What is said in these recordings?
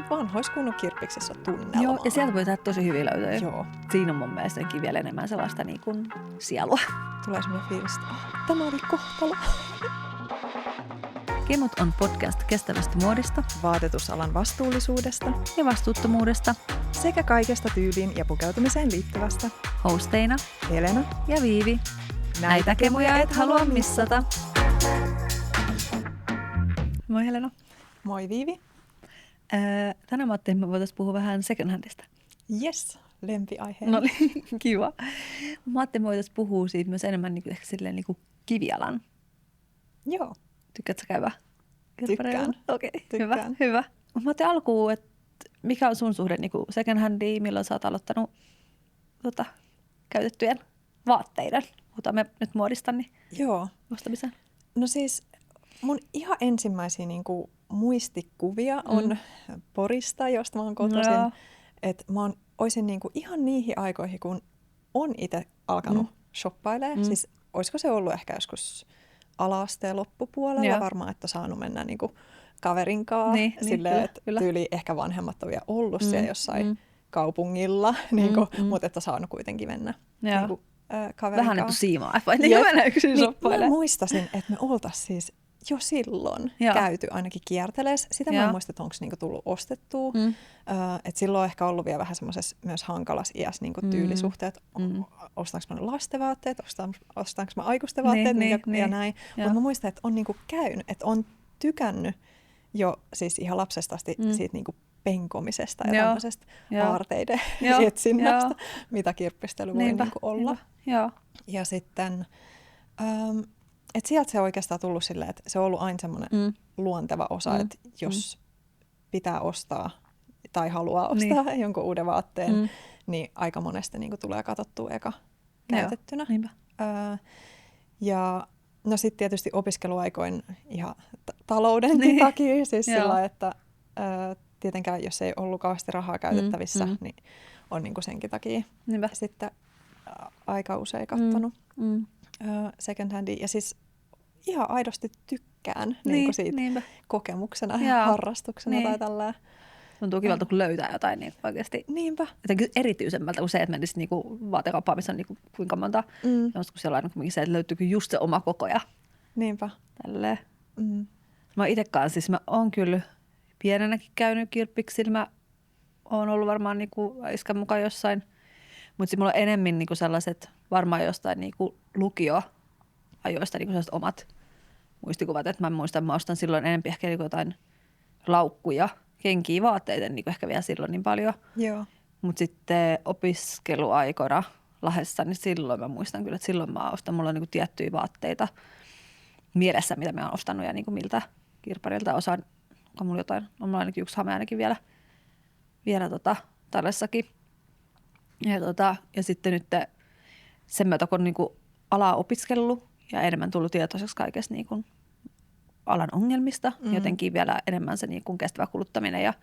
vanhoissa kunnon kirppiksissä tunnelmaa. Joo, ja sieltä voi tehdä tosi hyviä löytöjä. Joo. Siinä on mun mielestä vielä enemmän sellaista niin kuin sielua. Tulee semmoinen fiilis, että tämä oli kohtalo. Kemut on podcast kestävästä muodista, Vaatetusalan vastuullisuudesta ja vastuuttomuudesta. sekä kaikesta tyyliin ja pukeutumiseen liittyvästä. Hosteina Helena, ja Viivi. Näitä kemuja et halua missata. Moi Helena. moi Viivi. Tänään mä ajattelin, että me voitaisiin puhua vähän second handista. Yes, lempiaiheeni. No kiva. Mä ajattelin, että me voitaisiin puhua siitä myös enemmän niin ehkä silleen niin kuin kivialan. Joo. Tykkäätkö käydä? Tykkään. Okei, Tykkään. hyvä. Mä ajattelin alkuun, että mikä on sun suhde niin kuin second handiin, milloin sä oot aloittanut käytettyjen vaatteiden, otamme nyt muodista, niin Joo. ostamisen. No siis mun ihan ensimmäisiä niinku muistikuvia on Porista, josta mä oon kotoisin. Joo. Että mä oisin niinku ihan niihin aikoihin, kun on itse alkanut shoppailemaan. Siis olisiko se ollut ehkä joskus ala-asteen loppupuolella. Joo. Varmaan, että saanut mennä niinku kaverinkaan. Niin, silleen, että kyllä. tyyli ehkä vanhemmat on vielä ollut siellä jossain kaupungilla. Niinku, mutta että saanut kuitenkin mennä niinku, kaverinkaan. Vähän niin kuin siimaa, vai niin kuin mennä yksin Niin, shoppailemaan. mä muistasin, että me oltaisiin siis jo silloin käyty ainakin kierteleessä. Sitä mä en muista, että onko niinku tullut ostettua. Et silloin on ehkä ollut vielä vähän semmoisessa myös hankalassa iässä niinku tyylisuhteet. Ostanko mä lastenvaatteet, ostanko mä aikuisten vaatteet ja näin. Mutta mä muistan, että on niinku käynyt, että on tykännyt jo siis ihan lapsesta asti siitä niinku penkomisesta ja tämmöisestä aarteiden etsinnästä, mitä kirppistely voi niinku olla. Joo. Ja sitten, että sieltä se oikeastaan tullut silleen, että se on ollut aina semmoinen luonteva osa, että jos pitää ostaa tai haluaa ostaa jonkun uuden vaatteen, niin aika monesti niin tulee katsottua eka käytettynä. Ja no sitten tietysti opiskeluaikoin ihan taloudenkin takia, siis sillä että tietenkään jos ei ollut kauheasti rahaa käytettävissä, niin on niin kuin senkin takia sitten aika usein katsonut second handia. Ja siis ihan aidosti tykkään niin siitä kokemuksena ja harrastuksena tai tällä. Tuntuu kivalta, kun löytää jotain niin oikeasti. Niinpä. Jotenkin erityisemmältä kuin se, että menisi niinku vaatekauppaan, missä on niinku kuinka monta. Joskus siellä on kuitenkin se, että löytyykö just se oma koko ja niinpä. Tälleen. Mä itsekaan siis mä oon kyllä pienenäkin käynyt kirppiksillä. Mä oon ollut varmaan niinku iskän mukaan jossain. Mutta sitten mulla on enemmän niinku sellaiset varmaan jostain niinku lukioajoista niinku sellaiset omat muistikuvat. Että mä muistan, että mä ostan silloin enemmän ehkä niinku jotain laukkuja, kenkiä, vaatteita niinku ehkä vielä silloin niin paljon. Mutta sitten opiskeluaikoina Lahdessa, niin silloin mä muistan kyllä, että silloin mä ostan. Mulla on niinku tiettyjä vaatteita mielessä, mitä mä oon ostanut ja niinku miltä kirpparilta osaan. Onko mulla jotain? On mulla ainakin yksi hame ainakin vielä tallessakin. Ja sitten nyt sen myötä, kun on niinku alaa opiskellut ja enemmän tullut tietoiseksi kaikesta niinku alan ongelmista, jotenkin vielä enemmän se niinku kestävä kuluttaminen ja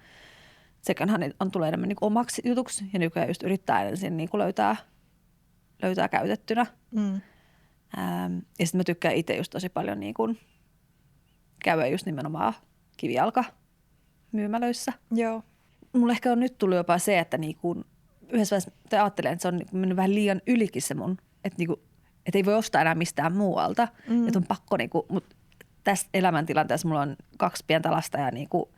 secondhand on tullut enemmän niinku omaksi jutuksi ja nykyään just yrittää ensin niinku löytää käytettynä. Ja sitten mä tykkään itse just tosi paljon niinku käydä just nimenomaan kivijalkamyymälöissä. Joo. Mulla ehkä on nyt tullut jopa se, että niinku yhdessä vaiheessa ajattelen, että se on mennyt vähän liian ylikin se mun, että niinku, et ei voi ostaa enää mistään muualta. Että on pakko, niinku, mutta tässä elämäntilanteessa mulla on 2 pientä lasta ja niinku,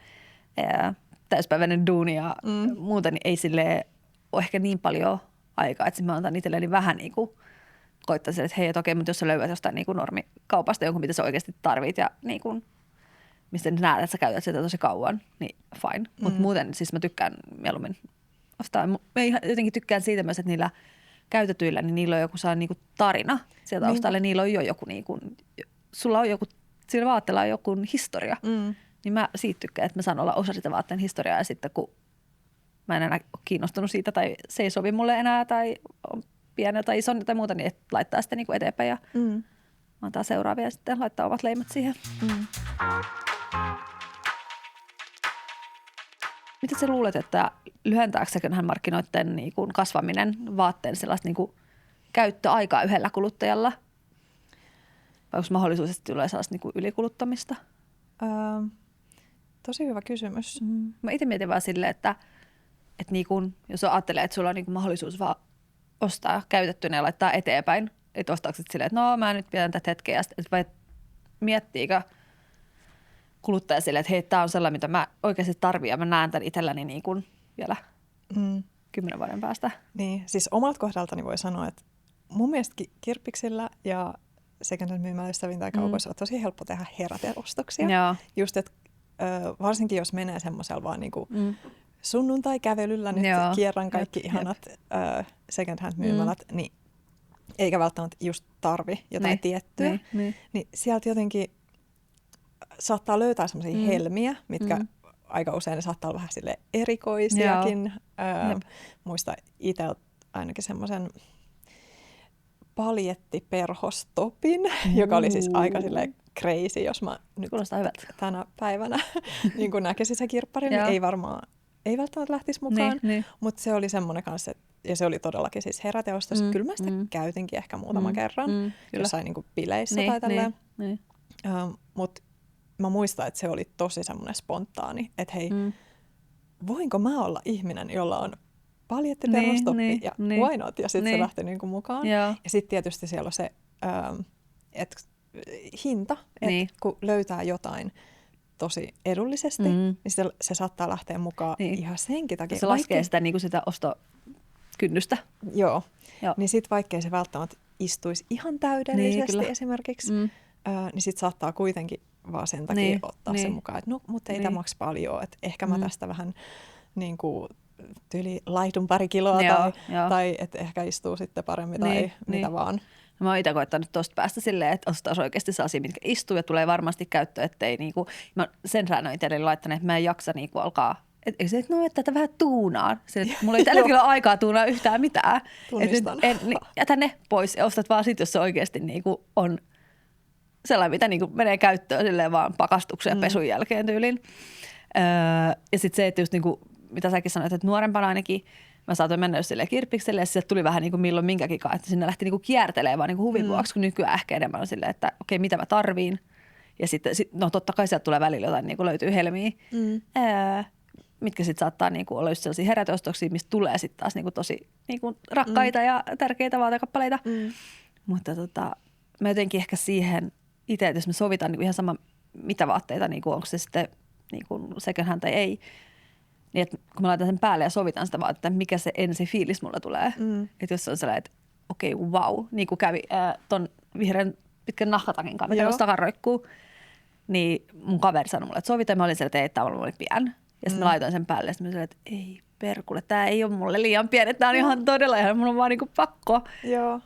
täyspäiväinen duuni ja muuta, niin ei silleen ole ehkä niin paljon aikaa. Että mä antan itselleni vähän niinku, koittaisin, että hei, että okei, mutta jos sä löydät jostain niinku normikaupasta jonkun, mitä sä oikeasti tarvit ja niinku, mistä näet, että sä käytät sitä tosi kauan, niin fine. Mutta muuten siis mä tykkään mieluummin ostaa. Mä jotenkin tykkään siitä myös, että niillä käytetyillä, niin niillä on joku niinku tarina sieltä taustalle. Niillä on jo joku, niinku, sulla on joku, sillä vaatteella on joku historia. Niin mä siitä tykkään, että mä saan olla osa sitä vaatteen historiaa. Ja sitten kun mä en enää ole kiinnostunut siitä tai se ei sovi mulle enää tai on pienä tai iso tai muuta, niin laittaa sitten niinku eteenpäin ja antaa seuraavia ja sitten laittaa omat leimat siihen. Mitä sä luulet, että lyhentääkö second-hand markkinoiden niin kuin kasvaminen vaatteen sellaista niin kuin käyttöaikaa yhdellä kuluttajalla? Vai onko mahdollisuus, että tulee sellaista niin kuin ylikuluttamista? tosi hyvä kysymys. Mä itse mietin vaan silleen, että niin kun, jos ajattelee, että sulla on niin kun mahdollisuus vaan ostaa käytettynä ja laittaa eteenpäin, että ostaako silleen, että no mä nyt pidän tätä hetkeä, vai miettiikö kuluttaja silleen, että hei, tää on sellainen, mitä mä oikeasti tarvitsen ja mä näen tämän itselläni niin kun vielä 10 vuoden päästä. Niin, siis omalta kohdaltani voi sanoa, että mun mielestä kirppiksillä ja second-hand myymälöissä tai kaupoissa on tosi helppo tehdä heräteostoksia. Joo. Just, että varsinkin jos menee semmoisella vaan niinku sunnuntai-kävelyllä, nyt kierran kaikki ihanat second-hand myymälät, niin eikä välttämättä just tarvi jotain tiettyä. Niin sieltä jotenkin saattaa löytää semmoisia helmiä, mitkä aika usein ne saattaa olla vähän sille erikoisiakin. Muista itseltä ainakin semmoisen paljettiperhostopin, joka oli siis aika silleen crazy, jos mä nyt tänä päivänä niin kun näkisin se kirppari, niin ei välttämättä lähtisi mukaan, mutta se oli semmoinen kanssa, ja se oli todellakin siis heräteostos. Kyllä mä sitä käytinkin ehkä muutaman kerran, jossain niin kuin bileissä tai tälleen. Mutta mä muistan, että se oli tosi semmoinen spontaani, että hei, voinko mä olla ihminen, jolla on paljettiperhostoppi ja why not? Ja sitten se lähti niin kuin mukaan. Ja sitten tietysti siellä on se että hinta, että kun löytää jotain tosi edullisesti, niin se saattaa lähteä mukaan ihan senkin takia. Se laskee sitä, niin kuin sitä ostokynnystä. Joo. Niin sitten vaikkei se välttämättä istuisi ihan täydellisesti esimerkiksi, niin sitten saattaa kuitenkin vaan sen takia ottaa sen mukaan, että no, mutta ei tämä maksa paljon, että ehkä mä tästä vähän niin kuin tyyli laihdun pari kiloa tai että ehkä istuu sitten paremmin tai mitä vaan. Mä oon itse koittanut tuosta päästä silleen, että ostaisi oikeasti sellaisia, mitkä istuu ja tulee varmasti käyttöön, ettei niinku, mä sen säännön itselleni laittanut, että mä en jaksa niinku alkaa, että tätä vähän tuunaan. Mulla ei tällä hetkellä aikaa tuunaa yhtään mitään. Tunnistan. Jätä ne pois ja ostat vaan sit, jos se oikeasti niinku on sellainen, mitä niinku menee käyttöön silleen vaan pakastuksen ja pesun jälkeen tyyliin. Ja sitten se, että just niinku, mitä säkin sanoit, että nuorempana ainakin mä saatoin mennä just silleen kirppikselle ja sieltä tuli vähän niin kuin milloin minkäkin kanssa, että sinne lähti niin kuin kiertelemään vaan niin kuin huvivuoksi, kun nykyään ehkä enemmän on silleen, että okei, mitä mä tarviin. Ja sitten, no totta kai sieltä tulee välillä jotain, niin kuin löytyy helmiä, mitkä sitten saattaa niin kuin olla just sellaisia heräteostoksia, mistä tulee sitten taas niin kuin tosi niin kuin rakkaita ja tärkeitä vaatekappaleita. Mutta mä jotenkin ehkä siihen itse, että jos me sovitaan niin kuin ihan sama mitä vaatteita, niin kuin onko se sitten niin kuin second hand tai ei, niin että kun mä laitan sen päälle ja sovitan sitä vaan, että mikä se ensi fiilis mulla tulee. Että jos se on sellainen, että okei, wow, niin kuin kävi ton vihreän pitkän nahkatakin kanssa, mikä takan roikkuu, niin mun kaveri sanoi mulle, että sovitaan. Mä olin siellä, että ei, tämä oli pian. Ja sitten mä laitoin sen päälle ja sitten mä sanoin, että ei perkulle, tämä ei ole mulle liian pieni, tämä on ihan todella ihan, mun on vaan niin kuin pakko. Joo.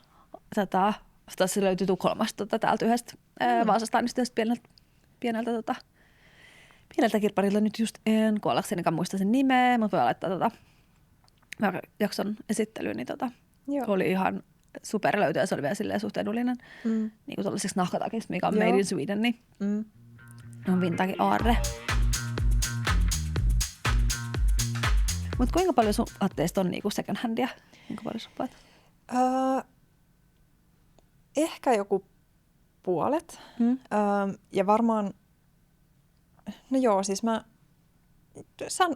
Se löytyi Tukholmasta täältä yhdestä Vaasasta, niin yhdestä pieneltä kirpparilla nyt just en kuollaksenikaan muista sen nimeä, mutta voi laittaa jakson esittelyyn, niin oli ihan superlöytyä. Se oli vielä silleen suht edullinen, niin kuin tuollaiseksi nahkatakiksi, mikä on Made in Sweden, niin on vintage aarre. Mutta kuinka paljon sun vaatteista on niinku second handia? Kuinka paljon sun vaat? Ehkä joku puolet. Ja varmaan no joo, siis mä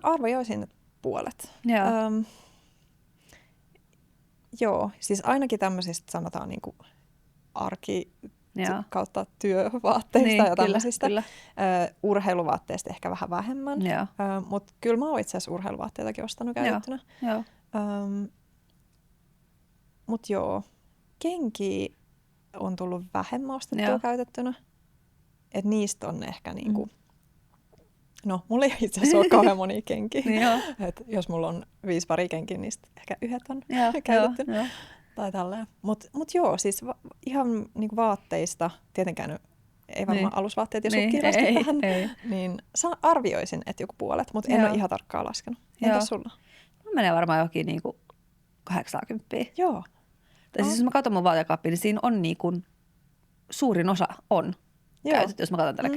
arvioisin puolet. Joo, siis ainakin tämmöisistä sanotaan niinku arki kautta työvaatteista ja tämmöisistä. Kyllä. Urheiluvaatteista ehkä vähän vähemmän. Mutta kyllä mä oon itse asiassa urheiluvaatteitakin ostanut käytettynä. Mutta joo, kenkiä on tullut vähemmän ostettua käytettynä. Et niistä on ehkä niinku no, mulla ei itse asiassa ole kauhean monia kenkiä. Et jos mulla on 5 paria kenkiä, niin ehkä 1 on käytetty. Tai tälleen. Mut joo, siis ihan niinku vaatteista, tietenkään ei varmaan alusvaatteet ja sukkia vasta tähän, niin arvioisin, että joku puolet, mutta en ole ihan tarkkaan laskenut. Entäs sulla? Mulla menee varmaan johonkin niinku 80. Joo. Tai siis jos mä katson mun vaatekaappia, niin siinä on niinku, suurin osa on käytetty. Jos mä katson täällä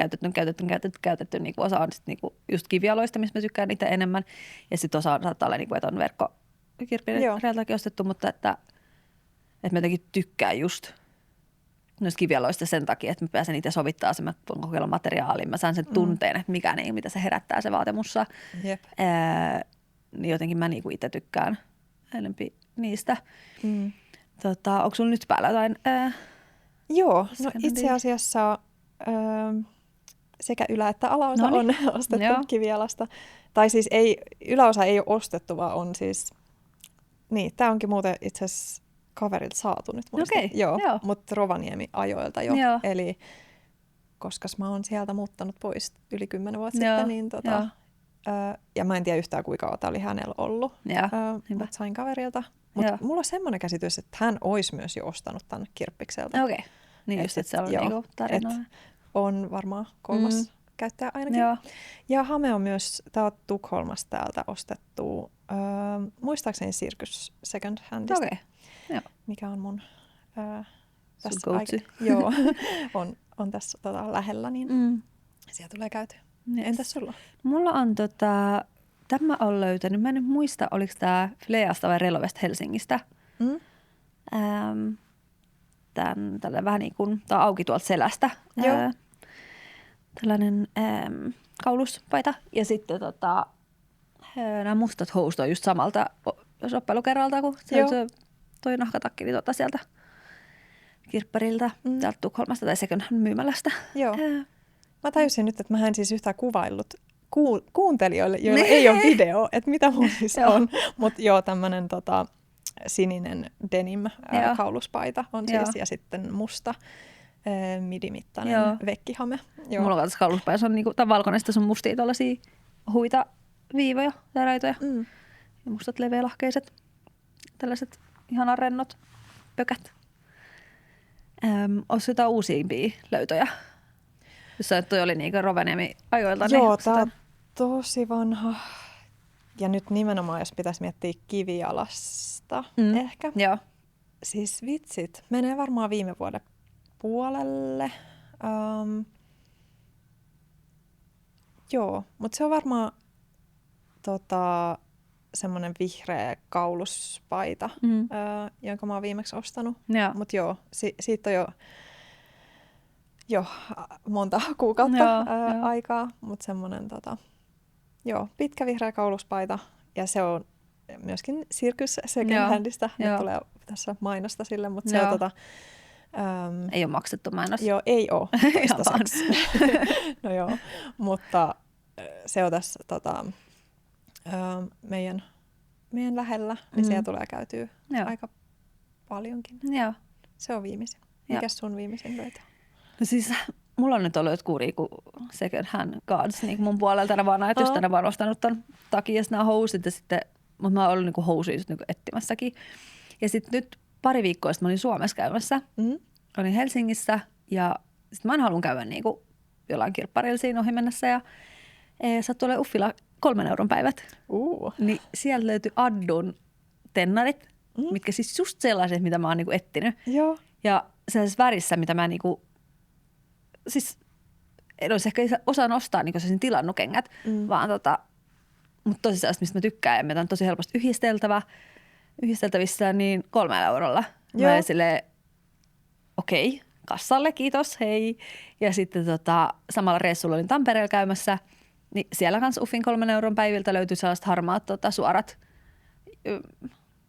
käytetty niin osa on sit niinku just kivialoista, missä mä tykkään niitä enemmän. Ja sitten osa saattaa olla niinku, että on verkkokirppireiltäkin ostettu, mutta että mä jotenkin tykkään just noista kivijaloista sen takia, että mä pääsen itse sovittaa sen, mä voin kokeilla materiaalin, mä saan sen tunteen, että mikä niin, mitä se herättää se vaate mussa. Jep. Niin jotenkin mä niinku itse tykkään enempi niistä. Onko sulla nyt päällä jotain? Joo, no itse asiassa sekä ylä- että alaosa on ostettu kivijalasta. Tai siis yläosa ei ole ostettu, vaan on siis, niin, tää onkin muuten itse asiassa kaverilta saatu nyt muista. Okei, joo. Mutta Rovaniemi ajoilta jo. Eli koska mä oon sieltä muuttanut pois yli 10 vuotta sitten, niin ja mä en tiedä yhtään kuinka kauan tää oli hänellä ollut, mutta sain kaverilta. Mutta mulla on semmoinen käsitys, että hän olisi myös jo ostanut tänne Kirppikseltä. Okei, niin just, että se on niinku tarinaa. On varmaan 3. käyttäjä ainakin. Joo. Ja hame on myös, tää on Tukholmasta täältä ostettu, muistaakseni Circus Second Handista, mikä on mun tässä joo, on tässä lähellä, niin siellä tulee käytyä. Yes. Entäs sulla? Mulla on tämä on löytänyt, mä en nyt muista, oliko tämä Fleasta vai Relovesta Helsingistä. Tällainen vähän niin kuin, tää on auki tuolta selästä. Tällainen kauluspaita. Ja sitten nämä mustat housut on just samalta shoppailukerralta, kun se toi nahkatakki niin sieltä kirpparilta, täältä Tukholmasta tai second hand myymälästä. Joo. Mä tajusin nyt, että mä en siis yhtään kuvaillut kuuntelijoille, joilla ei ole video, että mitä mun siis on. Mutta joo, tämmönen sininen denim kauluspaita on siis, ja sitten musta midimittainen vekkihame. Joo. Mulla on tässä kauluspaita, on niinku, valkoinen, sitten on mustia tuollaisia huita viivoja tai raitoja. Ja mustat leveälahkeiset, tällaiset ihanan rennot pökät. Olis jotain uusimpia löytöjä? Jossa toi oli niinku Rovaniemi ajoilta. Joo, tää on tosi vanha. Ja nyt nimenomaan, jos pitäisi miettiä kivijalasta ehkä. Joo. Siis vitsit, menee varmaan viime vuoden puolelle. Joo, mutta se on varmaan semmoinen vihreä kauluspaita, jonka mä oon viimeksi ostanut. Mutta joo, siitä on jo monta kuukautta aikaa, mutta semmoinen pitkä vihreä kauluspaita. Ja se on myöskin Circus Second Handista. Nyt tulee tässä mainosta sille, mutta se on ei ole maksettu mainos. Joo, ei ole toistaiseksi. No joo, mutta se on tässä meidän lähellä, niin siellä tulee käytyä aika paljonkin. Joo. Se on viimeisin. Mikäs sun viimeisin löytö? No siis mulla on nyt ollut jotkut second hand cards niin mun puolelta tänä vuonna, että just tänä vuonna ostanut ton takia nämä housut, ja sitten, mutta mä oon ollut niinku housuja niinku etsimässäkin. Ja sitten nyt pari viikkoa sitten mä olin Suomessa käymässä. Olin Helsingissä ja sitten mä en halua käydä niinku jollain kirpparilla siinä ohi mennessä ja sattui olemaan Uffilla 3 euron päivät. Niin sieltä löytyi Addun tennarit, mitkä siis just sellaiset, mitä mä oon niinku etsinyt. Joo. Ja sellaisessa värissä, mitä mä niinku, siis en olisi ehkä osannut ostaa niinku sellaisin tilannut kengät, vaan mutta tosi sellaista, mistä mä tykkään ja mitä on tosi helposti yhdisteltävissä, niin 3 eurolla. Mä olin silleen, okei, kassalle, kiitos, hei. Ja sitten samalla reissulla olin Tampereella käymässä, niin siellä kanssa Uffin 3 euron päiviltä löytyi sellaiset harmaat suorat,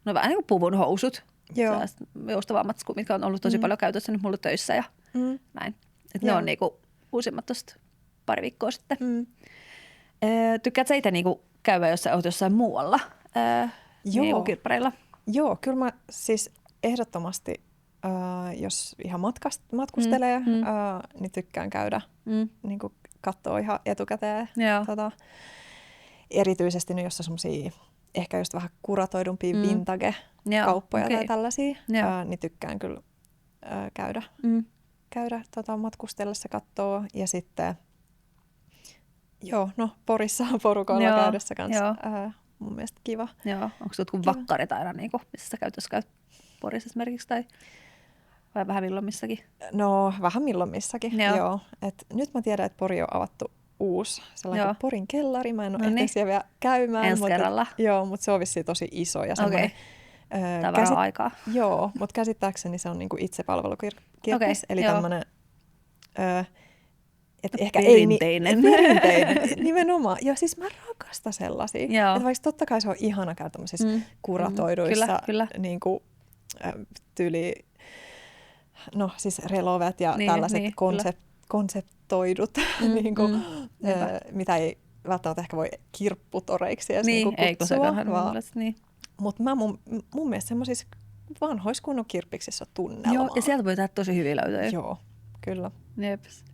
no vähän niin kuin puvun housut. Sellaiset joustavammat, mitkä on ollut tosi paljon käytössä nyt mulla töissä ja näin. Et ne on niinku uusimmat tosta pari viikkoa sitten. Tykkäät sä itse niinku käydä jossain muualla kirppareilla? Joo, kyllä mä siis ehdottomasti, jos ihan matkustelee, niin tykkään käydä niinku katsoa ihan etukäteen. Erityisesti nyt jossain semmosia ehkä just vähän kuratoidumpia vintage-kauppoja tai tällaisia, niin tykkään kyllä käydä matkustellessa kattoo. Ja sitten, Porissa porukoilla käydessä kanssa mun mielestä kiva. Joo, onko se jotkut vakkarit aina, niinku, missä sä käyt Porissa esimerkiksi, vai vähän milloin missäkin? No, vähän milloin missäkin, joo. Et nyt mä tiedän, että Pori on avattu uusi, sellainen Porin kellari. Mä en ole ehtinyt siellä vielä käymään. Ensi kerralla. Mutta se on vissiin tosi iso ja semmoinen aikaa. Joo, mutta käsittääkseni se on niinku itsepalvelukirppis, Okei, eli joo. tämmöinen... Ehkä perinteinen. Perinteinen, nimenomaan. Ja siis mä rakastan sellaisia. Joo. Että vaikka totta kai se on ihana käydä tämmöisissä kuratoiduissa Kyllä. niinku, tyyli, no siis relovet ja tällaiset konseptoidut, niinku, mitä ei välttämättä ehkä voi kirpputoreiksi edes niin, niinku ei, kutsua. Niin. Mutta mun mielestä semmoisissa vanhoissa kunnon kirppiksissä on tunnelmaa. Joo, ja sieltä voi tehdä tosi hyviä löytöjä. Joo, kyllä. Jeps.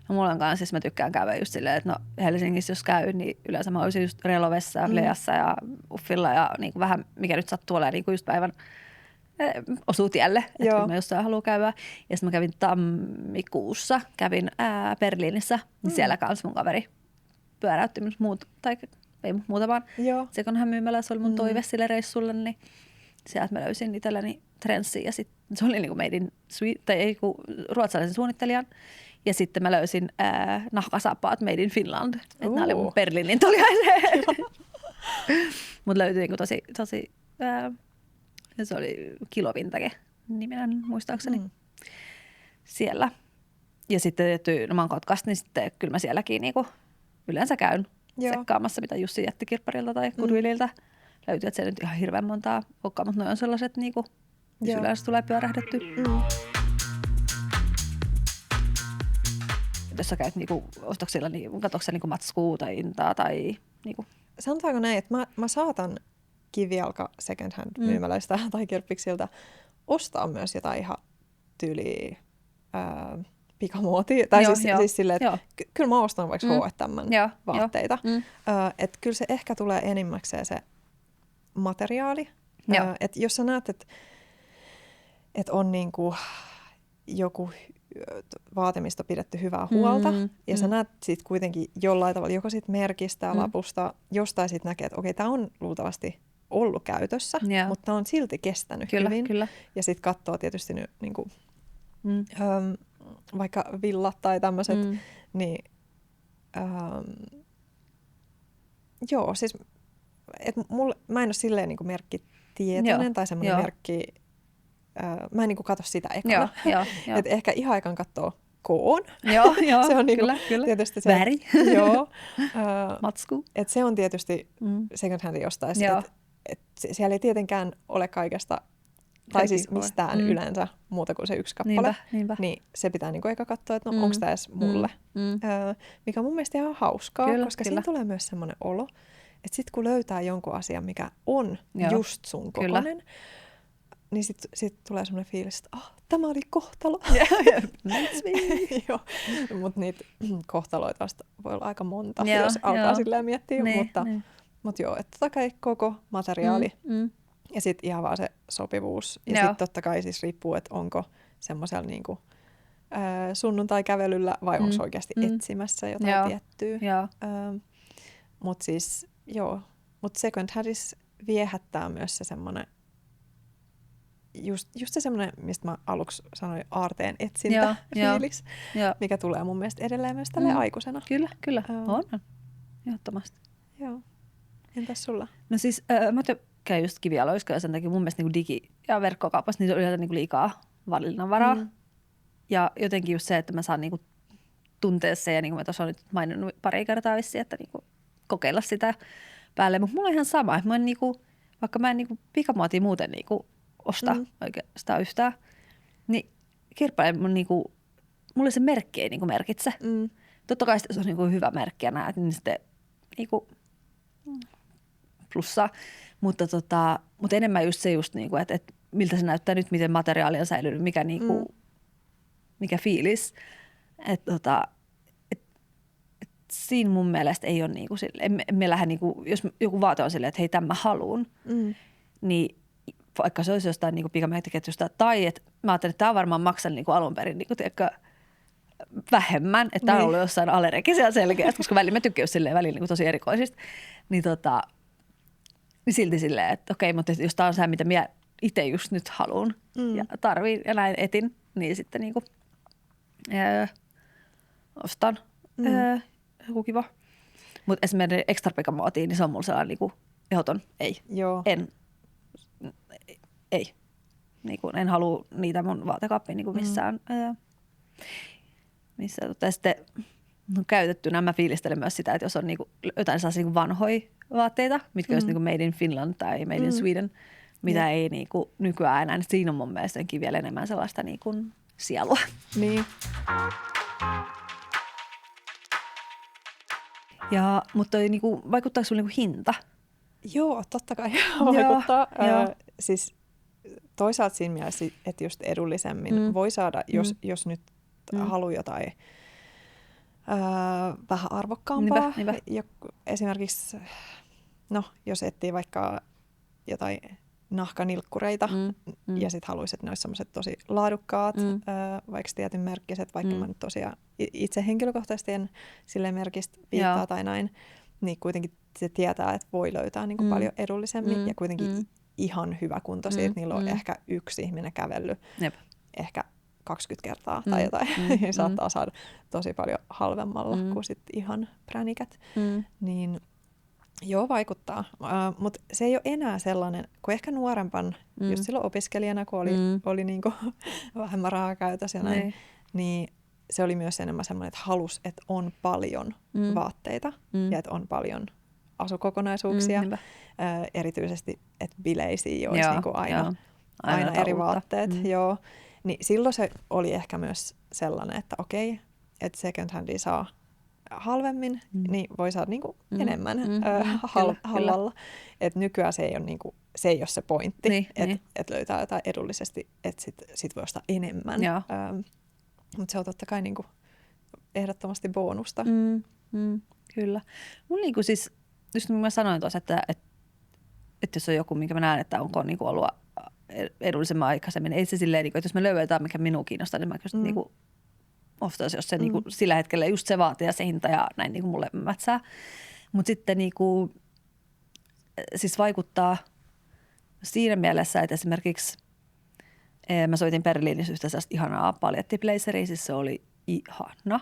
No, mulla on kanssa, siis mä tykkään käydä just silleen, että no Helsingissä jos käy, niin yleensä mä olisin just Relovessa ja Fleassa ja Uffilla ja niin kuin vähän mikä nyt sattuu olemaan niin kuin just päivän osuu tielle, että kyllä mä jossain haluan käydä. Ja sitten mä kävin tammikuussa, Berliinissä, niin siellä kanssa mun kaveri pyöräytti ei muutamaan second hand myymälä, se oli mun toive sille reissulle, niin sieltä mä löysin itselleni trendsiä ja sitten se oli niinku ruotsalaisen suunnittelijan. Ja sitten mä löysin nahkasaappaat Made in Finland. Että nämä oli mun Berliinin tuliaiseen. Mutta löytyi niinku tosi se oli Kilovintage niminen muistaakseni siellä. Ja sitten tietty, no mä oon Kotkasta, niin sitten kyllä mä sielläkin niinku yleensä käyn sekkaamassa, mitä Jussi Jättikirpparilta tai Goodwilliltä löytyy. Että se nyt ihan hirveän montaa olekaan, mutta ne on sellaiset, niinku, missä yleensä tulee pyörähdetty. Jos sä käyt niinku ostoksilla, niin katsoitko sä niinku matskua tai intaa tai niinku? Sanotaanko näin, että mä saatan kivijalka second hand myymälöistä tai kirppiksiltä ostaa myös jotain ihan tyyliä pikamuotia. Tai siis silleen, että kyllä mä ostan vaikka H&M vaatteita. Että kyllä se ehkä tulee enimmäkseen se materiaali. Että jos sä näet, että on niinku joku vaatimista pidetty hyvää huolta, ja sä näet sit kuitenkin jollain tavalla, joko sit merkistä, lapusta, jostain sit näkee, että okei, tää on luultavasti ollut käytössä, mutta on silti kestänyt hyvin. Kyllä. Ja sit katsoo tietysti nyt niinku, vaikka villat tai tämmöiset, niin joo, siis mä en ole silleen niinku merkkitietoinen tai semmoinen merkki, mä en niinku katso sitä ekana. Et ehkä ihan ekan katsoo koon. Joo, se on niinku, kyllä. Tietysti se, väri. Joo. Matsku. Et se on tietysti second hand jostain. Et siellä ei tietenkään ole kaikesta, tai siis mistään yleensä muuta kuin se yksi kappale. Niinpä. Niin se pitää niinku eka katsoa, että no onko tämä edes mulle. Mikä on mun mielestä ihan hauskaa, koska siinä tulee myös semmoinen olo, että sit kun löytää jonkun asian, mikä on just sun kokoinen, niin sit tulee semmoinen fiilis, että tämä oli kohtalo. Mutta niitä kohtaloita vasta voi olla aika monta, jos alkaa silleen miettiä. Mutta joo, että totta kai koko materiaali ja sitten ihan vaan se sopivuus. Ja sitten totta kai siis riippuu, että onko semmoisella niinku, sunnuntai-kävelyllä vai onko oikeasti etsimässä jotain tiettyä. Mutta siis joo, mutta second handissa viehättää myös se semmoinen, just se semmoinen, mistä mä aluksi sanoin, aarteen etsintä fiilis, mikä tulee mun mielestä edelleen myös tälleen aikuisena. Kyllä. On. Ehdottomasti. Joo. Entäs sulla? No siis mä tykkään just kivijaloista ja sen takia mun mielestä niin digi- ja verkkokaupassa niitä on yleensä niin liikaa valinnanvaraa. Ja jotenkin just se, että mä saan niin tuntea se ja niin kuin mä tuossa olen nyt maininnut pari kertaa vissiin, että niin kokeilla sitä päälle. Mutta mulla on ihan sama, että mä en, niin kuin, vaikka mä en niin pikamuotia muuten niin osta oikeastaan yhtään, niin kirppaile mun niinku, mulle se merkki ei niinku merkitse. Totta kai se on niinku hyvä merkki ja näet, niin sitten niinku plussaa. Mutta enemmän just se just niinku, että miltä se näyttää nyt, miten materiaali on säilynyt, mikä niinku, mikä fiilis. Että siinä mun mielestä ei ole niinku sille, emme lähde niinku, jos joku vaate on silleen, että hei, tämän mä haluun, niin vaikka se olisi jostain niin pikamerkkiketjusta, tai että mä ajattelin, että tämä on varmaan maksan niin alun perin niin vähemmän, että tämä on ollut jossain alerekisiä selkeästi, koska välillä mä tykkään välillä niin tosi erikoisista, niin silti silleen, että okei, mutta jos tämä on se, mitä minä itse just nyt haluan ja tarviin ja näin etin, niin sitten niin kuin, ostan joku kiva. Mutta esimerkiksi extra pikamuotiin, niin se on mulla sellainen niin ehdoton ei. Joo. En ei. Niin kuin, en halua niitä mun vaatekaappiin niin kuin missään. Ja sitten käytettynä mä fiilistelen myös sitä, että jos on niin kuin jotain sellaisia niin vanhoja vaatteita, mitkä olisi niin kuin made in Finland tai made in Sweden, mitä ei niin kuin nykyään enää, niin siinä on mun mielestä vielä enemmän sellaista niin kuin sielua. Niin. Mutta niinku, vaikuttaako sinulle niinku hinta? Joo, totta kai vaikuttaa. Joo. Siis toisaalta siinä mielessä, että just edullisemmin voi saada, jos nyt haluaa jotain vähän arvokkaampaa. Niinpä. Esimerkiksi, no jos etsii vaikka jotain nahkanilkkureita ja sitten haluaisi, että ne olisi sellaiset tosi laadukkaat, vaikka tietyn merkkiset, vaikka mä nyt tosiaan itse henkilökohtaisesti en silleen merkistä viittaa tai näin, niin kuitenkin se tietää, että voi löytää niin kuin paljon edullisemmin ja kuitenkin ihan hyväkuntoisia, että niillä on ehkä yksi ihminen kävellyt ehkä 20 kertaa tai jotain, ja saattaa saada tosi paljon halvemmalla kuin sit ihan pränikät. Niin joo, vaikuttaa. Mutta se ei ole enää sellainen, kun ehkä nuorempan, just silloin opiskelijana, kun oli niinku vähemmän rahaa käytössä ja näin, niin se oli myös enemmän sellainen, että halus, että on paljon vaatteita ja että on paljon asukokonaisuuksia. Erityisesti, että bileisiin olisi niinku aina eri vaatteet. Joo. Niin silloin se oli ehkä myös sellainen, että okei, että second handia saa halvemmin, niin voi saada niinku enemmän halvalla. Et nykyään se ei ole, niinku, se ei ole se pointti, että et löytää jotain edullisesti, että sit voi ostaa enemmän. Mutta se on totta kai niinku ehdottomasti bonusta. Kyllä. Mun niinku siis, just niin mä sanoin tuossa, että jos on joku, minkä mä näen, että onko niinku ollut edullisemman aikaisemmin, ei se silleen, että jos me löydetään, mikä minua kiinnostaa, niin mä kysyn niinku ostais, jos se niinku sillä hetkellä just se vaatii ja se hinta ja näin niinku mulle mätsää. Mutta sitten niinku, siis vaikuttaa siinä mielessä, että esimerkiksi mä soitin Berliinissä yhtä sellaista ihanaa paljettiblazeriä, siis se oli ihana.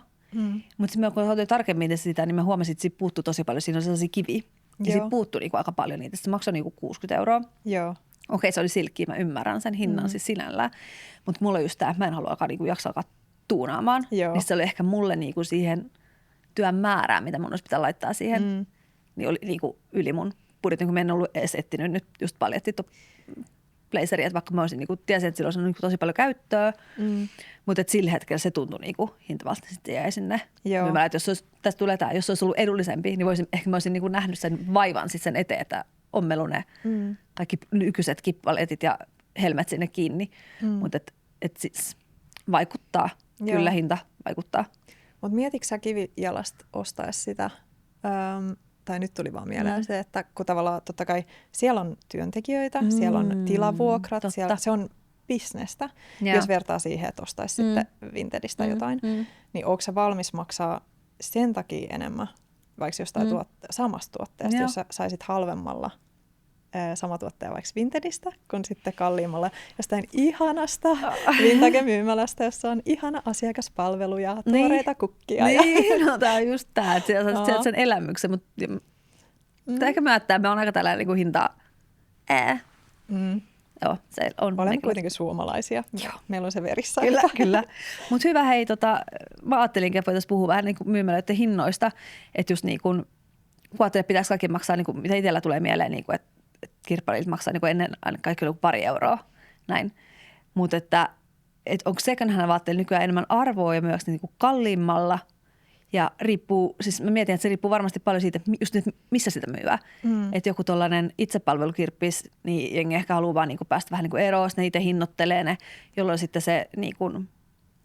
Mutta sitten kun otin tarkemmin sitä, niin mä huomasin, että siitä puuttui tosi paljon. Siinä on sellaisia kiviä. Ja siitä puuttui niinku aika paljon niitä. Se maksoi niinku 60 €. Joo. Okei, se oli silkkiä. Mä ymmärrän sen hinnan siis sinällään. Mutta mulla on just tämä, että mä en halua niinku jaksaa tuunaamaan. Niin se oli ehkä mulle niinku siihen työn määrään, mitä mun olisi pitää laittaa siihen. Niin oli niinku yli mun budjetin, kun mä en ollut edes etsinyt nyt just blazeriä, että vaikka mä olisin niinku, tiesin, että sillä olisi niinku tosi paljon käyttöä, mutta sillä hetkellä se tuntui niinku hintavalta, sitten jäi sinne. Mä että tästä tulee tämä, jos se olisi ollut edullisempi, niin ehkä mä olisin niinku nähnyt sen vaivan sit sen eteen, että ommelu ne kaikki nykyiset kippaletit ja helmet sinne kiinni. Mutta et siis vaikuttaa, kyllä hinta vaikuttaa. Mutta mietitkö sä kivijalasta ostaisi sitä? Tai nyt tuli vaan mieleen se, että kun tavallaan totta kai siellä on työntekijöitä, siellä on tilavuokrat, siellä, se on bisnestä. Jos vertaa siihen, että ostaisi sitten Vintedistä jotain, niin onko sä valmis maksaa sen takia enemmän, vaikka jostain samasta tuotteesta, jos sä saisit halvemmalla sama tuottaja vaikka Vintedistä, kun sitten kalliimmalla jostain ihanasta vintage-myymälästä, jossa on ihana asiakaspalvelu ja tuoreita kukkia. Niin, no tää on just tää, että sieltä sen elämyksen, mutta ehkä mä ajattelin, me on aika tällainen niin kuin hinta. Joo, se on. Olemme kuitenkin suomalaisia. Meillä on se verissä. Kyllä. Mutta hyvä, hei, mä ajattelinkin, että voitaisiin puhua vähän niin kuin myymälöiden hinnoista, että just niin kuin, kun ajattelee, että pitäisi kaikki maksaa, niin kuin, mitä itsellä tulee mieleen, niin kuin, että kirpparit maksaa niin kuin ennen kaikki oli pari euroa, näin. Mutta että onko second hand vaatteilla nykyään enemmän arvoa ja myös niin kuin kalliimmalla. Ja riippuu, siis mä mietin, että se riippuu varmasti paljon siitä, just nyt, missä sitä myyä. Että joku tollainen itsepalvelukirppis, niin jengi ehkä haluaa vaan niin kuin päästä vähän niin kuin eroon, ne itse hinnoittelee ne, jolloin sitten se niin kuin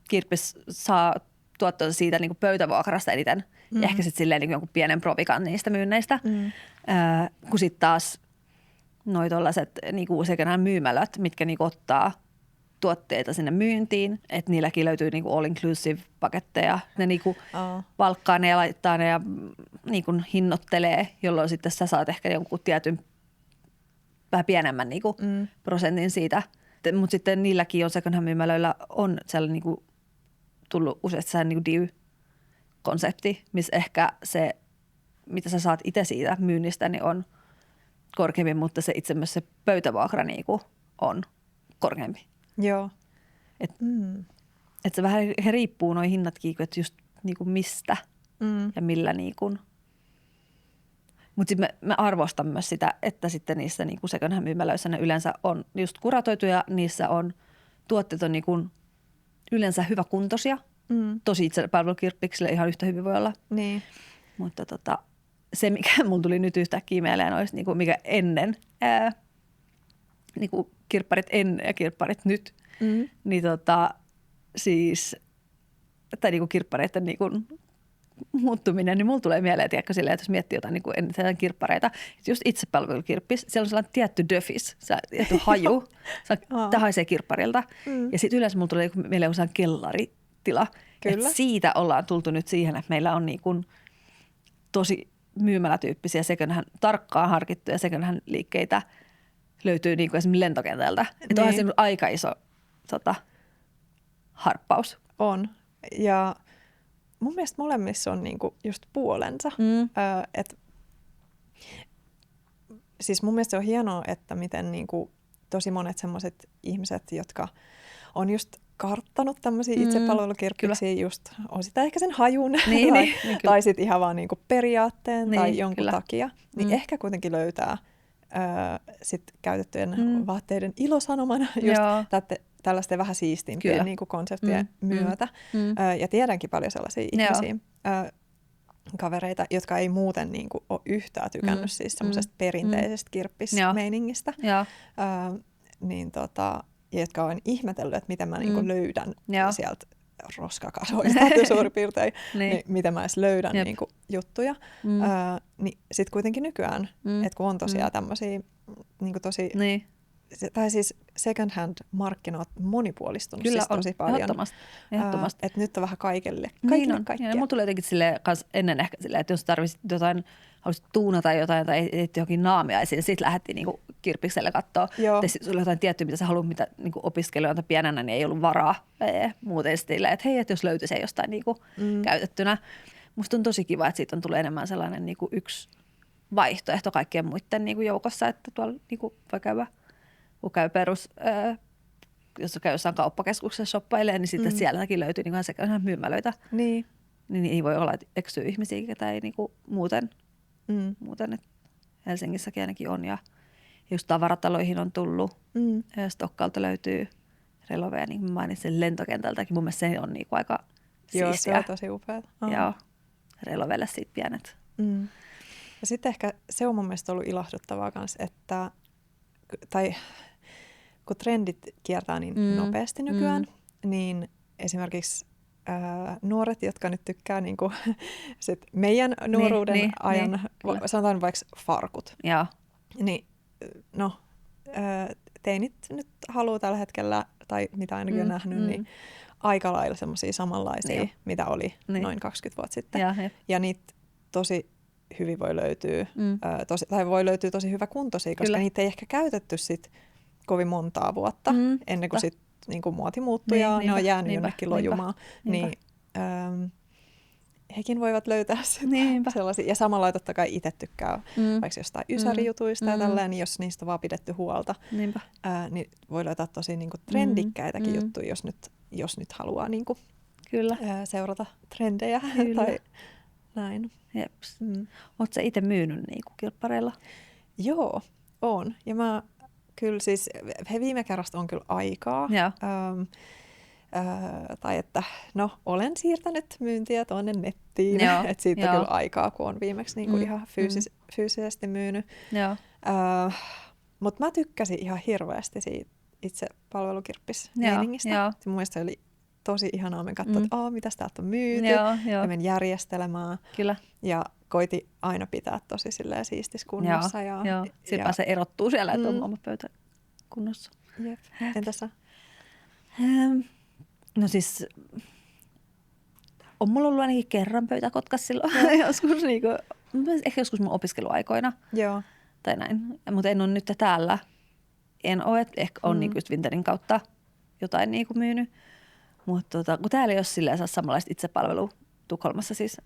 kirppis saa tuottoa siitä niin kuin pöytävuokrasta eniten. Ja ehkä sitten silleen niin kuin jonkun pienen provikan niistä myynneistä. Kun sitten taas noi tollaiset niin kuin second hand myymälät, mitkä niin kuin ottaa tuotteita sinne myyntiin, että niilläkin löytyy niinku all-inclusive-paketteja. Ne niinku palkkaa ne ja laittaa ne ja niinku hinnoittelee, jolloin sitten sä saat ehkä jonkun tietyn vähän pienemmän niinku prosentin siitä. Mutta sitten niilläkin on second hand myymälöillä on sellainen niinku tullut useasti sellainen niinku DIY-konsepti, missä ehkä se, mitä sä saat itse siitä myynnistä, niin on korkeampi, mutta se itse myös se pöytävuokra niinku on korkeampi. Joo. Et se vähän he riippuu noi hinnatkin, että just niinku mistä ja millä niinku. Mutta sitten mä arvostan myös sitä, että sitten niissä niinku second hand myymälöissä ne yleensä on just kuratoituja, niissä on tuotteet on niinku yleensä hyväkuntoisia. Tosi itsepalvelukirppiksille ihan yhtä hyvin voi olla. Niin. Mutta se, mikä mulla tuli nyt yhtäkkiä mieleen, olisi niinku mikä ennen, niinku kirpparit ennen ja kirpparit nyt, niin siis, tai niinku kirppareiden niinku muuttuminen, niin mulla tulee mieleen, tiedätkö, silleen, että jos miettii jotain niinku ennen kirppareita, että just itsepalvelukirppis, siellä on sellainen tietty döfis, tietty haju, tämä haisee kirpparilta. Ja sitten yleensä mulla tulee mieleen sellainen kellaritila. Että siitä ollaan tultu nyt siihen, että meillä on niinku tosi myymälätyyppisiä second hand, tarkkaan harkittuja second hand liikkeitä löytyy niinku esimerkiksi lentokentältä. Niin. Että onhan se aika iso harppaus. On. Ja mun mielestä molemmissa on niinku just puolensa. Siis mun mielestä se on hienoa, että miten niinku tosi monet semmoiset ihmiset, jotka on just karttanut tämmöisiä itsepalvelukirppisiä, just on sitä ehkä sen hajun tai sitten ihan vaan niinku periaatteen tai jonkun takia, niin ehkä kuitenkin löytää sit käytettyjen vaatteiden ilosanomana just tällaisten vähän siistimpien niinku konseptien myötä. Ja tiedänkin paljon sellaisia ihmisiä, kavereita, jotka ei muuten niinku ole yhtään tykännyt siis semmoisesta perinteisestä kirppismeiningistä. Niin ja jotka on ihmetellyt, että miten mä niinku löydän sieltä roskakasoista suurin piirtein, niin miten mä edes löydän niinku juttuja. Niin sitten kuitenkin nykyään, että kun on tosiaan tämmöisiä niinku tosi, tai siis second hand markkinat monipuolistunut siis tosi paljon. Ehdottomasti. Että nyt on vähän kaikille kaikkea. Ja mulla tulee jotenkin kans ennen ehkä silleen, että jos tarvitsit jotain, haluaisit tuunata jotain tai johonkin naamiaisiin, sitten lähdettiin niinku kirppikselle katsoa. Tai sitten sulla jotain tiettyä, mitä sä haluat, mitä niinku opiskelijoilta pienenä, niin ei ollut varaa muuten silleen, että hei, että jos löytyisi jostain niinku käytettynä. Musta on tosi kiva, että siitä on tullut enemmän sellainen niinku yksi vaihtoehto kaikkien muiden niinku joukossa, että tuolla niinku voi käydä, kun käy jos käy jossain kauppakeskuksessa shoppailee, niin sitten sieltäkin löytyy niinku sekä myymälöitä. Niin ei voi olla, että eksyy ihmisiä, ketä ei niinku muuten että Helsingissäkin ainakin on. Ja just tavarataloihin on tullut. Stokkalta löytyy Relovea, niin kuin mainitsin lentokentältäkin. Mun mielestä se on niinku aika siistiä. Joo, se on tosi upeaa. Joo, Relovelle siitä pienet. Ja sitten ehkä se on mun mielestä ollut ilahduttavaa kanssa, että kun trendit kiertää niin nopeasti nykyään, niin esimerkiksi nuoret, jotka nyt tykkää niinku, sit meidän nuoruuden ajan, sanotaan vaikka farkut, niin no, teinit nyt haluaa tällä hetkellä, tai mitä ainakin on nähnyt, niin aika lailla semmoisia samanlaisia, mitä oli noin 20 vuotta sitten. Ja niitä tosi hyvin voi löytyä, tai voi löytyä tosi hyvä kuntoisia, koska niitä ei ehkä käytetty sit kovin montaa vuotta, ennen kuin sit niinku muoti muuttui ja ne on jäänyt jonnekin lojumaan. Niin hekin voivat löytää sellaisia. Ja samalla totta kai itse tykkää vaikka jostain ysärijutuista ja tälleen, niin jos niistä on vaan pidetty huolta, niin voi löytää tosi niinku trendikkäitäkin juttuja, jos nyt haluaa niinku, seurata trendejä tai näin. Jeps. Ootko sä itse myynyt niinku kirppareilla? Joo, on. Ja mä kyllä siis, viime kerrasta on kyllä aikaa. Tai että olen siirtänyt myyntiä tuonne nettiin. Että siitä on kyllä aikaa, kun on viimeksi niinku ihan fyysisesti myynyt. Mutta mä tykkäsin ihan hirveästi siitä itse palvelukirppismeiningistä. Mun mielestä se oli tosi ihanaa. Mä katsoin, että mitäs täältä on myyty. Ja menin järjestelemään. Kyllä. Ja koiti aina pitää tosi siistissä kunnossa. Sitten vaan se erottuu siellä, että on oma pöytä kunnossa. Jep. Entäs sä? No siis, on mulla ollut ainakin kerran pöytäkotkas silloin. joskus, niinku, ehkä joskus mun opiskeluaikoina. Joo. Tai näin. Mutta en ole nyt täällä. En ole, ehkä on niinku just Vinterin kautta jotain niinku myynyt. Mutta kun täällä ei ole silleen samanlaista itsepalvelua, Tukholmassa siis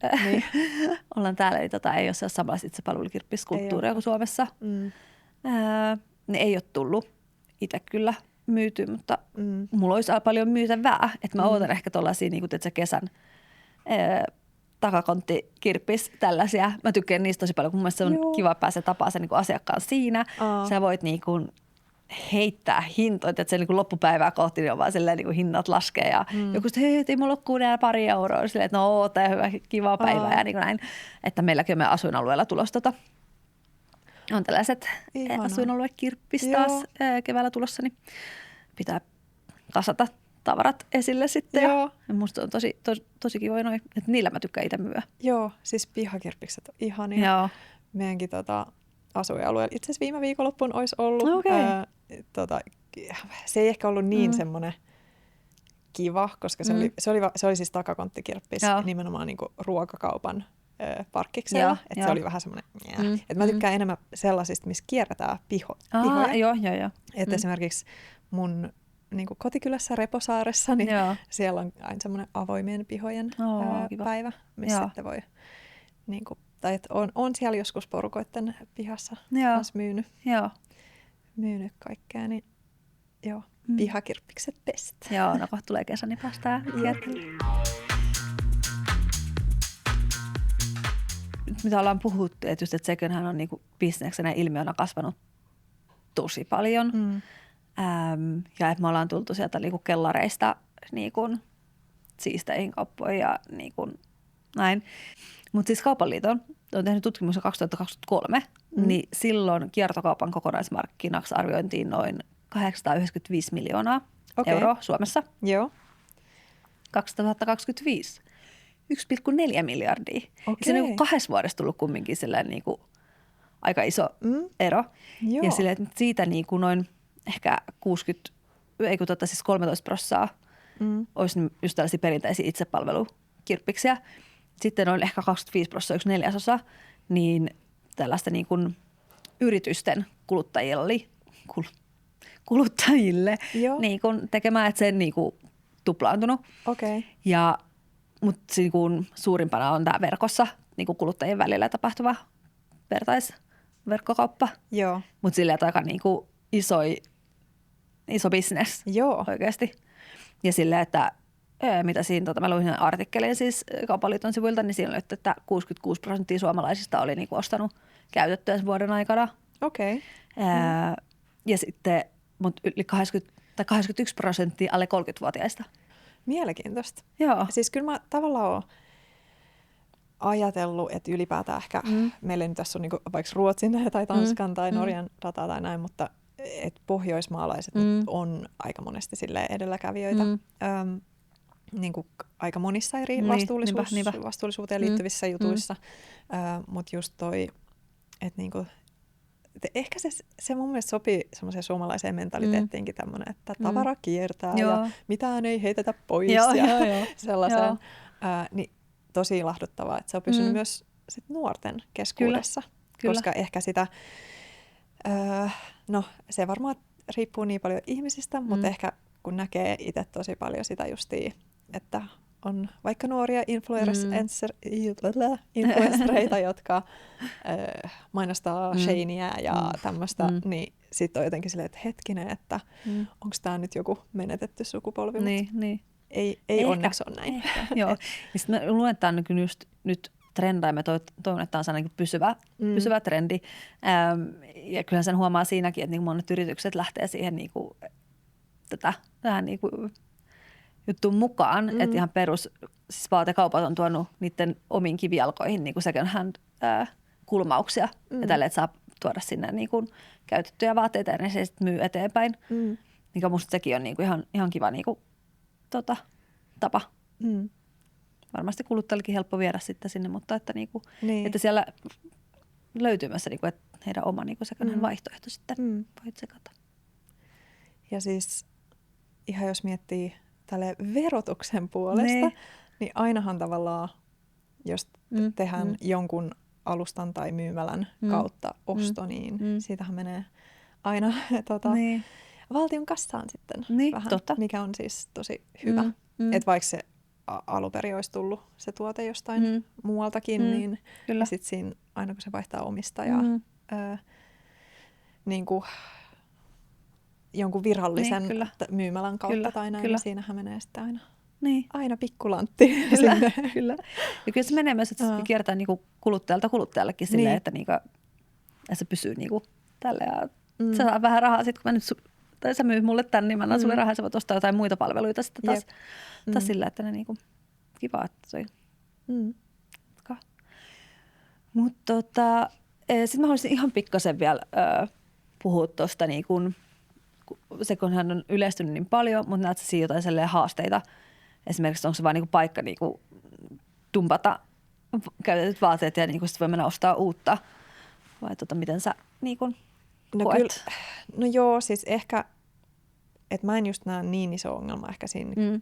ollaan täällä, niin ei ole samanlaista itsepalvelukirppiskulttuuria kuin Suomessa. Ne ei ole tullut itse kyllä myyty, mutta mulla olisi paljon myytävää. Että mä ootan ehkä tuollaisia niin kuin kesän takakonttikirppis tällaisia. Mä tykkään niistä tosi paljon, kun mun mielestä se on kiva päästä tapaa sen niin kuin asiakkaan siinä. Sä voit niin kuin heittää hintoja, että se niin kuin loppupäivää kohti niin on vaan silleen niin kuin hinnat laskee ja joku sitten, hei, ei mulla loppuu enää pari euroa. Silleen, että no oota ja hyvä, kiva päivä ja niin kuin näin. Että meilläkin on meidän asuinalueella tulossa on tällaiset asuinaluekirppis taas keväällä tulossa, niin pitää kasata tavarat esille sitten. Ja musta on tosi kivoja noin, että niillä mä tykkään itse myyä. Joo, siis pihakirppikset on ihania. Joo. Meidänkin asuinalueella itse asiassa viime viikonloppuun olisi ollut. Okay. Se ei ehkä ollut niin semmoinen kiva, koska se oli siis takakonttikirppis nimenomaan niinku ruokakaupan parkkiksella. Että se oli vähän semmoinen, että mä tykkään enemmän sellaisista, missä kierretään pihoja. Joo. Että esimerkiksi mun niinku kotikylässä Reposaaressa, niin siellä on aina semmoinen avoimien pihojen päivä, missä sitten voi niinku, tai että on siellä joskus porukoitten pihassa myös myynyt kaikkea, niin pihakirppikset best. Joo, no kohta tulee kesä, niin päästään kiertelemään. Mitä ollaan puhuttu, että just että secondhand on niinku bisneksenä ilmiönä kasvanut tosi paljon. Ja että me ollaan tultu sieltä niinku kellareista niinku siisteihin kauppoihin ja niinku näin. Mutta siis Kaupan liitto on tehnyt tutkimuksen 2023, niin silloin kiertokaupan kokonaismarkkinaksi arviointiin noin 895 miljoonaa euroa Suomessa. Joo. 2025 1,4 miljardia. Okay. Se on niin 2 vuodessa tullut kumminkin niin kuin aika iso ero. Joo. Ja sille, että siitä niin kuin noin ehkä 13% olisi just tällaisia perinteisiä itsepalvelukirppiksiä. Sitten on ehkä 25%, 1/4, niin tällaista niin kuin yritysten kuluttajille niin kuin tekemään, että se on niin kuin tuplaantunut. Okay. Mutta niin suurimpana on tämä verkossa niin kuin kuluttajien välillä tapahtuva vertaisverkkokauppa. Mutta silleen, että aika niin kuin iso business oikeasti. Ja silleen, että mitä siinä, mä luin artikkelin siis Kaupan liiton sivuilta, niin siinä oli, että 66% suomalaisista oli niin kuin ostanut käytettyä vuoden aikana. Okei. Ja sitten mut yli 81% alle 30-vuotiaista. Mielenkiintoista. Joo. Siis kyllä mä tavallaan oon ajatellut, että ylipäätään ehkä meillä nyt tässä on niinku vaikka Ruotsin tai Tanskan tai Norjan dataa tai näin, mutta että pohjoismaalaiset on aika monesti silleen edelläkävijöitä. Niinku aika monissa eri vastuullisuuteen liittyvissä jutuissa. Mutta just toi, että niinku, ehkä se mun mielestä sopii semmoiseen suomalaiseen mentaliteettiinkin tämmöinen, että tavara kiertää ja mitään ei heitetä pois ja sellaiseen. Niin tosi ilahduttavaa, että se on pysynyt myös sit nuorten keskuudessa, koska ehkä sitä, no se varmaan riippuu niin paljon ihmisistä, mutta ehkä kun näkee itse tosi paljon sitä justiin, että on vaikka nuoria influenssereita, jotka mainostaa Sheinea ja tämmöistä, niin sitten on jotenkin silleen, että hetkinen, että onko tämä nyt joku menetetty sukupolvi, niin. Ei onneksi ole näin. Joo, ja sitten mä luen, että nyt trendaa ja mä toivon, että tämä on sellainen pysyvä trendi. Ja kyllähän sen huomaa siinäkin, että niin monet yritykset lähtee siihen niinku, tähän niinku juttuun mukaan, että ihan siis vaatekaupat on tuonut niiden omiin kivijalkoihin niinku second hand kulmauksia ja tälle, että saa tuoda sinne niinku käytettyjä vaatteita ja ne se sitten myy eteenpäin. Mikä musta sekin on niinku ihan kiva niinku, tapa. Varmasti kuluttajallekin helppo viedä sitten sinne, mutta että, niinku, että siellä löytyy myös se, niinku, että heidän oma niinku second hand vaihtoehto sitten voit sekata. Ja siis ihan jos miettii tälle verotuksen puolesta, niin ainahan tavallaan, jos tehdään jonkun alustan tai myymälän kautta osto, niin siitähän menee aina valtion kassaan sitten vähän, mikä on siis tosi hyvä. Että vaikka se alunperin olisi tullut se tuote jostain muualtakin, niin sitten siinä aina kun se vaihtaa omistajaa, niin kuin jonkun virallisen niin, myymälän kautta kyllä, tai näin, kyllä. niin siinähän menee sitten aina pikkulantti sinne. Kyllä. Ja kyllä se menee myös, että se kiertää niinku kuluttajalta kuluttajallekin silleen, niin. että se pysyy niinku tälle ja sä saa vähän rahaa sit, kun mä nyt tai sä myyt mulle tän, niin mä annan sulle rahaa ja sä voit ostaa jotain muita palveluita sitten taas sillä, että ne niinku kiva, että se Mutta sitten mä haluaisin ihan pikkasen vielä puhua tuosta, niin se kun hän on yleistynyt niin paljon, mutta näetkö siinä jotain haasteita? Esimerkiksi onko se vain niin paikka niin dumpata käytetyt vaatteet ja niin sitten voi mennä ostaa uutta? Vai miten sä niin koet? No joo, siis ehkä, että mä en just näe niin iso ongelma ehkä siinä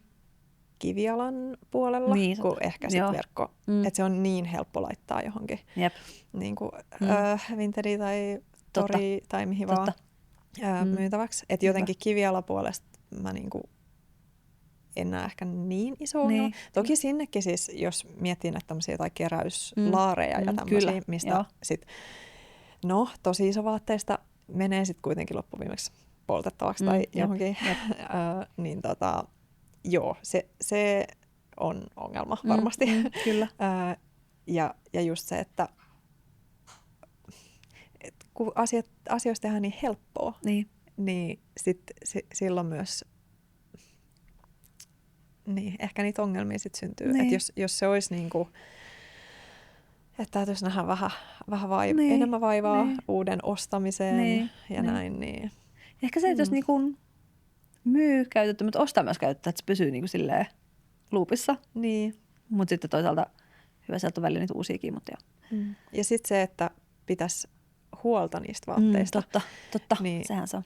kivialan puolella niin, kuin ehkä sitten verkko. Että se on niin helppo laittaa johonkin niin kuin, Vinteri tai Tori tai mihin vaan myytäväksi. Että jotenkin kivialapuolesta mä niin kuin en näe ehkä niin iso ongelma. Toki sinnekin siis, jos miettii näitä tämmöisiä jotain keräyslaareja ja tämmöisiä, mistä sitten tosi iso vaatteista menee sitten kuitenkin loppuviimeksi poltettavaksi tai johonkin, niin joo, se on ongelma varmasti. Kyllä. ja just se, että kun asioista tehdään niin helppoa, niin silloin myös ehkä niitä ongelmia sit syntyy. Että jos se olisi niin kuin, että täytyisi nähdä vähän enemmän vaivaa uuden ostamiseen ja näin. Niin. Ehkä se, että jos niin kuin myy käytetty, mutta ostaa myös käytetty, että se pysyy niin kuin silleen loopissa. Niin. Mutta sitten toisaalta hyvä sieltä on välillä niitä uusiakin. Mutta ja sitten se, että pitäisi huolta niistä vaatteista. Totta. Niin, sehän se on.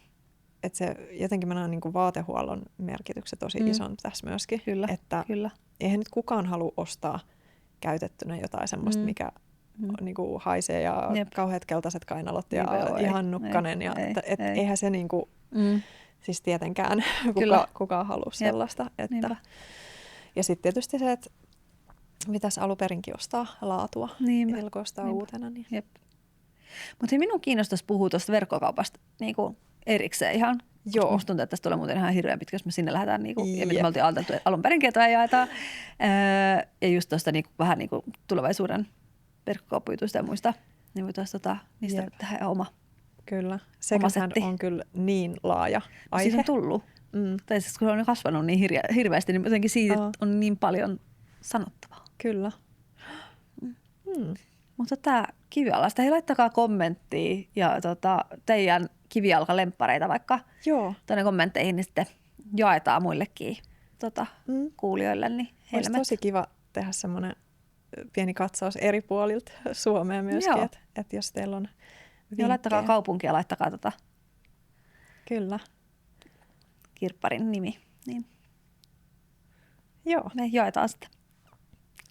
Että se, jotenkin mä näen niin kuin vaatehuollon merkityksen tosi ison tässä myöskin. Kyllä, että eihän nyt kukaan halua ostaa käytettynä jotain semmoista, mikä niin kuin haisee ja kauheat keltaiset kainalot ja ihan nukkanen. Eihän se niin kuin, siis tietenkään kukaan halua sellaista. Että, ja sitten tietysti se, että pitäisi alunperinkin ostaa laatua, kun ostaa uutena. Niin. Mutta minun kiinnostaisi puhua tuosta verkkokaupasta niin kuin erikseen ihan. Joo. Musta tuntuu, että tästä tulee muuten ihan hirveän pitkä, jos me sinne lähdetään, niin kuin, ja mitä me oltiin ajateltu alunperinkin, että jaetaan. Ja just tuosta niin vähän niin kuin tulevaisuuden verkkokauppajutuista ja muista, niin voitaisiin niistä tehdä oma. Kyllä. Secondhand on kyllä niin laaja aihe. Siitä on tullut. Tai siis kun on kasvanut niin hirveästi, niin jotenkin siitä on niin paljon sanottavaa. Kyllä. Mutta tämä kivialasta, hei laittakaa kommenttia ja teidän kivijalkalemppareita vaikka tuonne kommentteihin, niin sitten jaetaan muillekin kuulijoille. Niin olisi tosi kiva tehdä semmoinen pieni katsaus eri puolilta Suomea myöskin, että jos teillä on vinkkejä. Ja laittakaa kaupunkia, laittakaa Kyllä. kirpparin nimi. Niin. Joo. Me jaetaan sitten.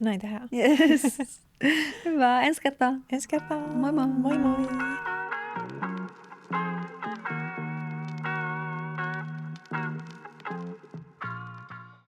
Näin tehdään. Yes. Hyvä, ensi kertaa. Ensi kertaa. Moi moi. Moi moi.